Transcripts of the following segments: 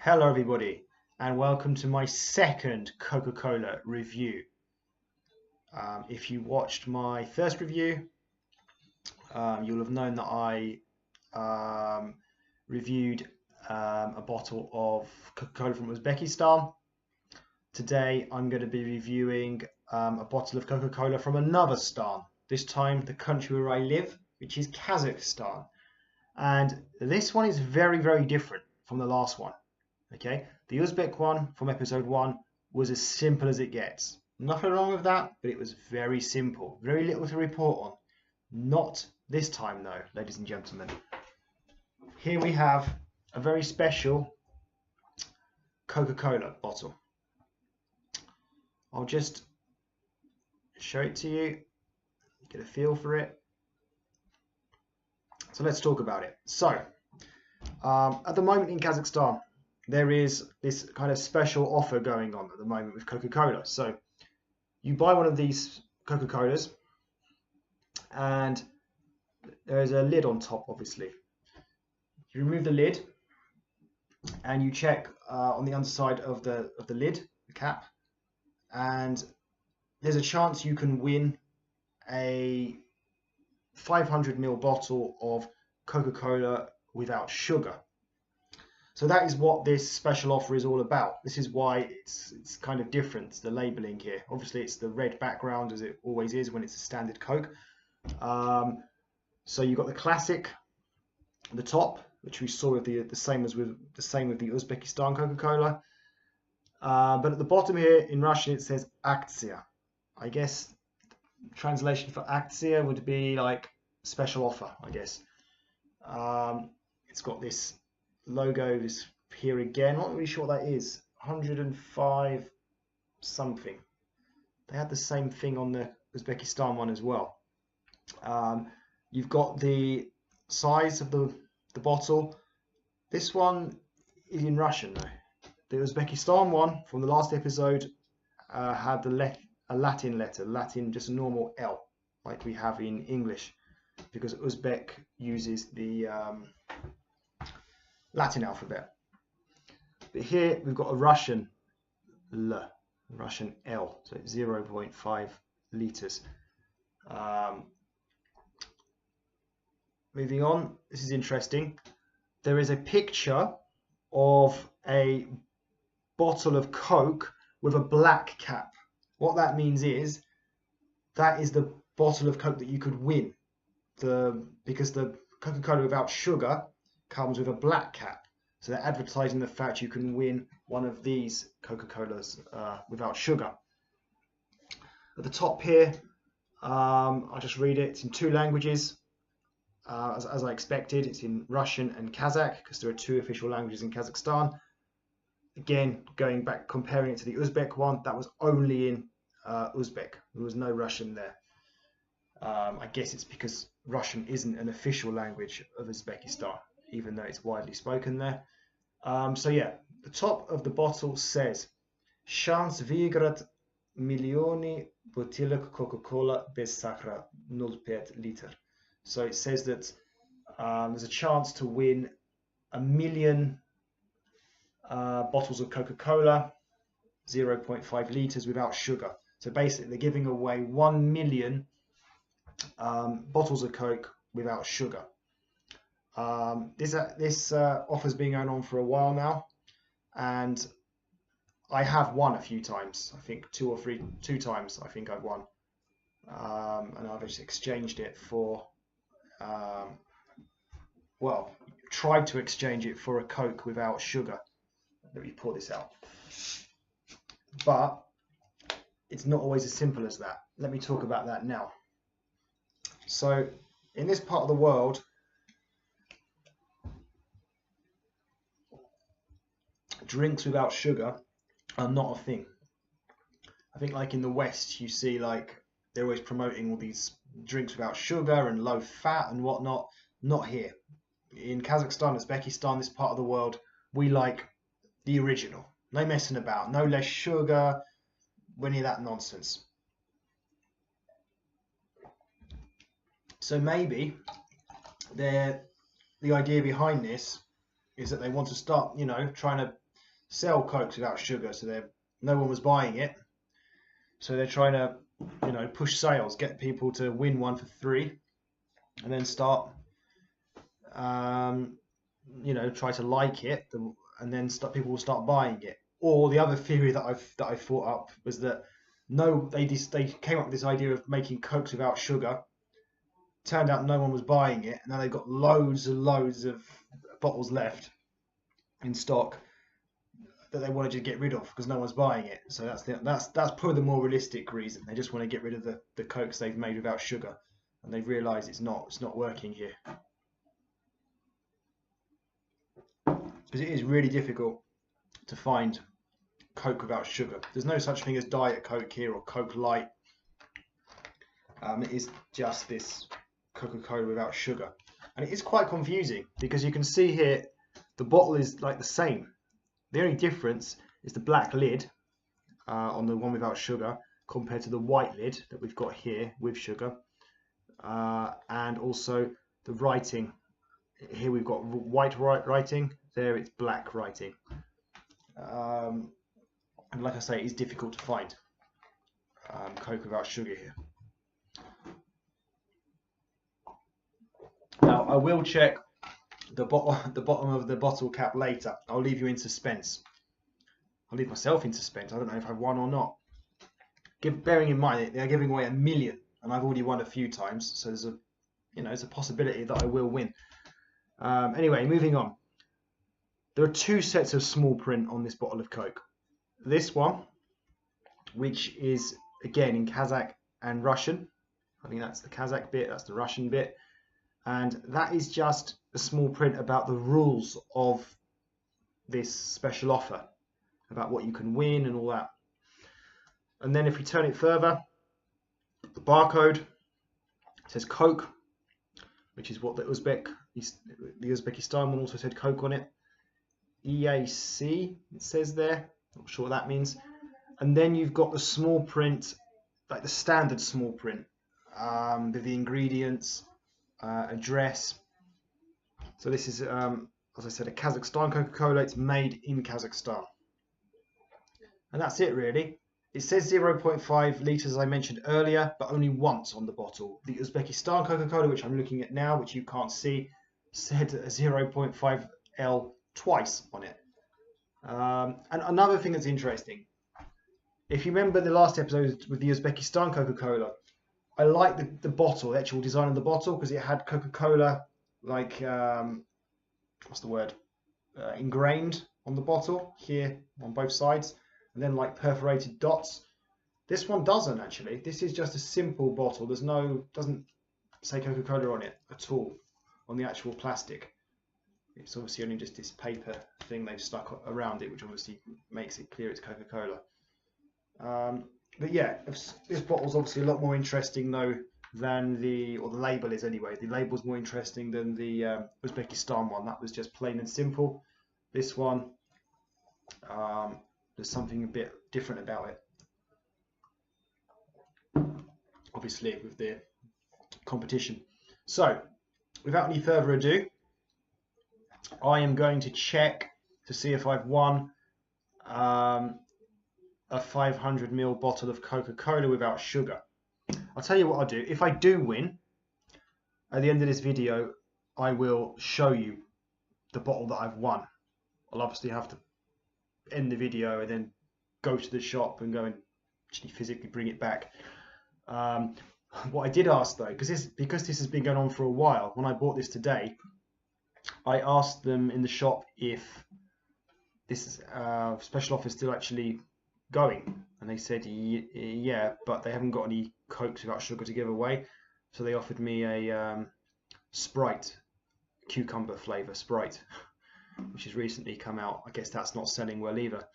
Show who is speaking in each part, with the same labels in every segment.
Speaker 1: Hello everybody and welcome to my second Coca Cola review. If you watched my first review, you'll have known that I reviewed a bottle of Coca Cola from Uzbekistan. Today I'm going to be reviewing a bottle of Coca Cola from another stan, this time the country where I live, which is Kazakhstan. And this one is very, very different from the last one. Okay, the Uzbek one from episode 1 was as simple as it gets. Nothing wrong with that, but it was very simple. Very little to report on. Not this time though, ladies and gentlemen. Here we have a very special Coca-Cola bottle. I'll just show it to you, get a feel for it. So let's talk about it. So, at the moment in Kazakhstan, there is this kind of special offer going on at the moment with Coca-Cola. So you buy one of these Coca-Colas and there's a lid on top, obviously. You remove the lid and you check on the underside of the lid, the cap, and there's a chance you can win a 500 ml bottle of Coca-Cola without sugar. So that is what this special offer is all about. This is why it's kind of different, the labeling here. Obviously it's the red background as it always is when it's a standard Coke. So you've got the classic, the top, which we saw with the same with the Uzbekistan Coca-Cola. But at the bottom here in Russian it says Aktsiya. I guess translation for Aktsiya would be like special offer, I guess. It's got this logo is here again. Not really sure what that is. 105 something. They had the same thing on the Uzbekistan one as well. You've got the size of the bottle. This one is in Russian though. The Uzbekistan one from the last episode had a Latin letter, just a normal L, like we have in English, because Uzbek uses the Latin alphabet. But here we've got a Russian L, Russian L, so 0.5 liters. Moving on, this is interesting. There is a picture of a bottle of Coke with a black cap. What that means is that is the bottle of Coke that you could win. Because the Coca-Cola without sugar comes with a black cap. So they're advertising the fact you can win one of these Coca-Colas without sugar. At the top here, I'll just read it. It's in 2 languages, as I expected. It's in Russian and Kazakh, because there are 2 official languages in Kazakhstan. Again, going back, comparing it to the Uzbek one, that was only in Uzbek. There was no Russian there. I guess it's because Russian isn't an official language of Uzbekistan, even though it's widely spoken there. So yeah, the top of the bottle says "Шанс выиграть миллионы бутылок Coca-Cola без сахара 0,5 liter." So it says that there's a chance to win 1 million bottles of Coca-Cola 0.5 liters without sugar. So basically they're giving away 1 million bottles of Coke without sugar. This offer's been going on for a while now, and I have won a few times. I think 2 times I think I've won, and I've just exchanged it for well, tried to exchange it for a Coke without sugar. Let me pour this out. But it's not always as simple as that. Let me talk about that now. So in this part of the world, drinks without sugar are not a thing. I think like in the West, you see like they're always promoting all these drinks without sugar and low fat and whatnot. Not here. In Kazakhstan, Uzbekistan, this part of the world, we like the original. No messing about, no less sugar, any of that nonsense. So maybe the idea behind this is that they want to start, trying to sell Cokes without sugar, so no one was buying it. So they're trying to, push sales, get people to win one for free, and then start, try to like it, and then people will start buying it. Or the other theory that I thought up was that they came up with this idea of making Cokes without sugar. Turned out no one was buying it, and now they've got loads and loads of bottles left in stock that they want to just get rid of because no one's buying it. So that's probably the more realistic reason. They just want to get rid of the Cokes they've made without sugar, and they've realised it's not working here, because it is really difficult to find Coke without sugar. There's no such thing as Diet Coke here or Coke Light. It is just this Coca Cola without sugar, and it is quite confusing because you can see here the bottle is like the same. The only difference is the black lid on the one without sugar compared to the white lid that we've got here with sugar, and also the writing. Here we've got white writing, there it's black writing. And like I say, it is difficult to find Coke without sugar here. Now I will check the bottom of the bottle cap later. I'll leave you in suspense. I'll leave myself in suspense. I don't know if I've won or not. Bearing in mind they're giving away 1 million, and I've already won a few times, so there's a possibility that I will win. Anyway, moving on. There are 2 sets of small print on this bottle of Coke. This one, which is again in Kazakh and Russian. I think that's the Kazakh bit, that's the Russian bit. And that is just a small print about the rules of this special offer, about what you can win and all that. And then if we turn it further, the barcode says Coke, which is what the Uzbekistan one also said Coke on it. EAC, it says there, not sure what that means. And then you've got the small print, like the standard small print, with the ingredients, address. So this is, as I said, a Kazakhstan Coca-Cola. It's made in Kazakhstan. And that's it really. It says 0.5 litres, as I mentioned earlier, but only once on the bottle. The Uzbekistan Coca-Cola, which I'm looking at now, which you can't see, said 0.5 L twice on it. And another thing that's interesting, if you remember the last episode with the Uzbekistan Coca-Cola, I like the bottle, the actual design of the bottle, because it had Coca-Cola, like, what's the word, ingrained on the bottle here on both sides, and then like perforated dots. This one doesn't actually. This is just a simple bottle. Doesn't say Coca-Cola on it at all on the actual plastic. It's obviously only just this paper thing they've stuck around it, which obviously makes it clear it's Coca-Cola. But yeah, this bottle's obviously a lot more interesting though than the label is anyway. The label's more interesting than the Uzbekistan one. That was just plain and simple. This one, there's something a bit different about it, obviously with the competition. So without any further ado, I am going to check to see if I've won a 500ml bottle of Coca-Cola without sugar. I'll tell you what I'll do. If I do win, at the end of this video, I will show you the bottle that I've won. I'll obviously have to end the video and then go to the shop and go and actually physically bring it back. What I did ask though, because this has been going on for a while, when I bought this today, I asked them in the shop if this special offer is still actually going, and they said yeah, but they haven't got any Cokes without sugar to give away, so they offered me a Sprite, cucumber flavour Sprite, which has recently come out. I guess that's not selling well either,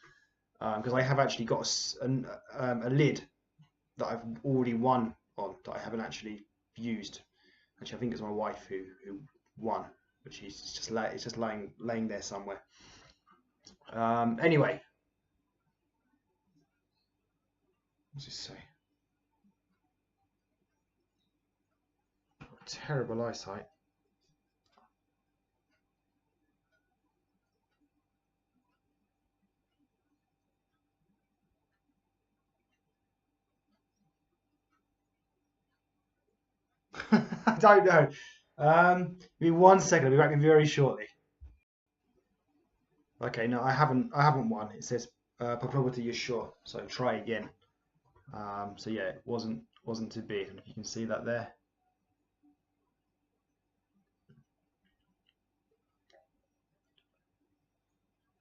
Speaker 1: because I have actually got a lid that I've already won on that I haven't actually used. Actually, I think it's my wife who won, but it's just laying there somewhere. Anyway, what's this say? Terrible eyesight. I don't know. Give me 1 second. I'll be back very shortly. Okay, no, I haven't won. It says probability you're sure. So try again. So yeah, it wasn't to be. And if you can see that there.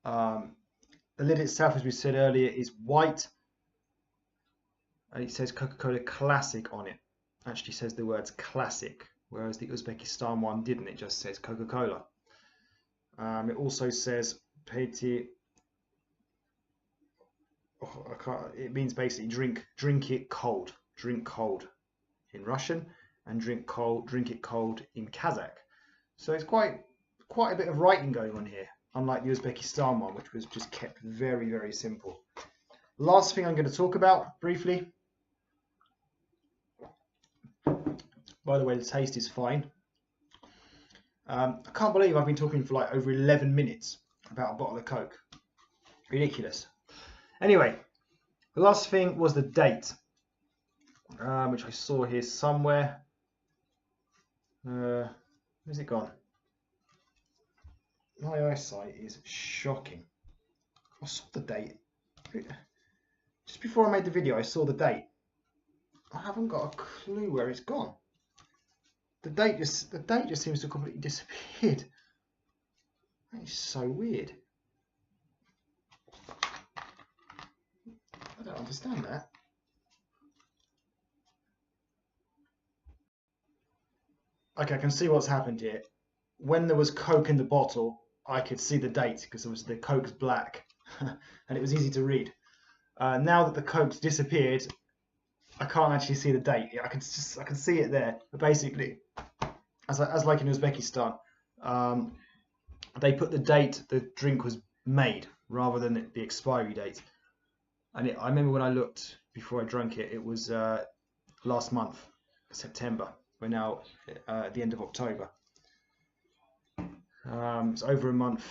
Speaker 1: The lid itself, as we said earlier, is white. And it says Coca Cola Classic on it. Actually says the words classic, whereas the Uzbekistan one didn't. It just says Coca Cola. It also says Petit. Oh, I can't. It means basically drink it cold, drink cold in Russian, and drink it cold in Kazakh. So it's quite a bit of writing going on here, unlike the Uzbekistan one, which was just kept very, very simple. Last thing I'm going to talk about briefly. By the way, the taste is fine. I can't believe I've been talking for like over 11 minutes about a bottle of Coke. Ridiculous. Anyway, the last thing was the date, which I saw here somewhere. Where's it gone? My eyesight is shocking. I saw the date. Just before I made the video, I saw the date. I haven't got a clue where it's gone. The date just seems to have completely disappeared. That is so weird. I don't understand that. Okay, I can see what's happened here. When there was Coke in the bottle, I could see the date because obviously the Coke's black and it was easy to read. Now that the Coke's disappeared, I can't actually see the date. I can see it there. But basically, as like in Uzbekistan, they put the date the drink was made rather than the expiry date. And I remember when I looked before I drank it, it was last month, September. We're now at the end of October. It's over a month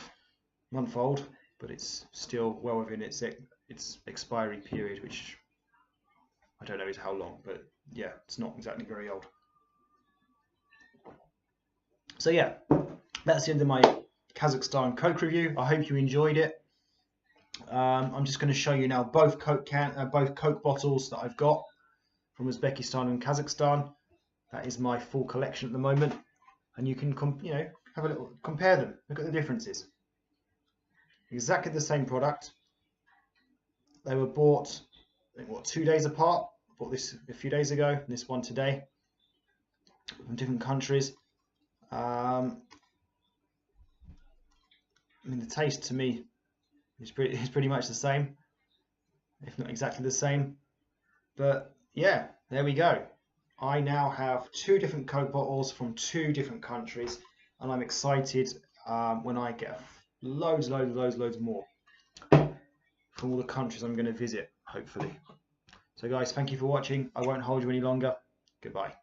Speaker 1: old, but it's still well within its expiry period, which I don't know is how long, but yeah, it's not exactly very old. So yeah, that's the end of my Kazakhstan Coke review. I hope you enjoyed it. I'm just going to show you now both Coke bottles that I've got from Uzbekistan and Kazakhstan. That is my full collection at the moment, and you can have a little compare them. Look at the differences. Exactly the same product. They were bought, I think, what, 2 days apart. I bought this a few days ago, and this one today, from different countries. I mean, the taste to me is pretty much the same, if not exactly the same. But yeah, there we go. I now have 2 different Coke bottles from 2 different countries, and I'm excited when I get loads more from all the countries I'm going to visit, hopefully. So guys, thank you for watching. I won't hold you any longer. Goodbye.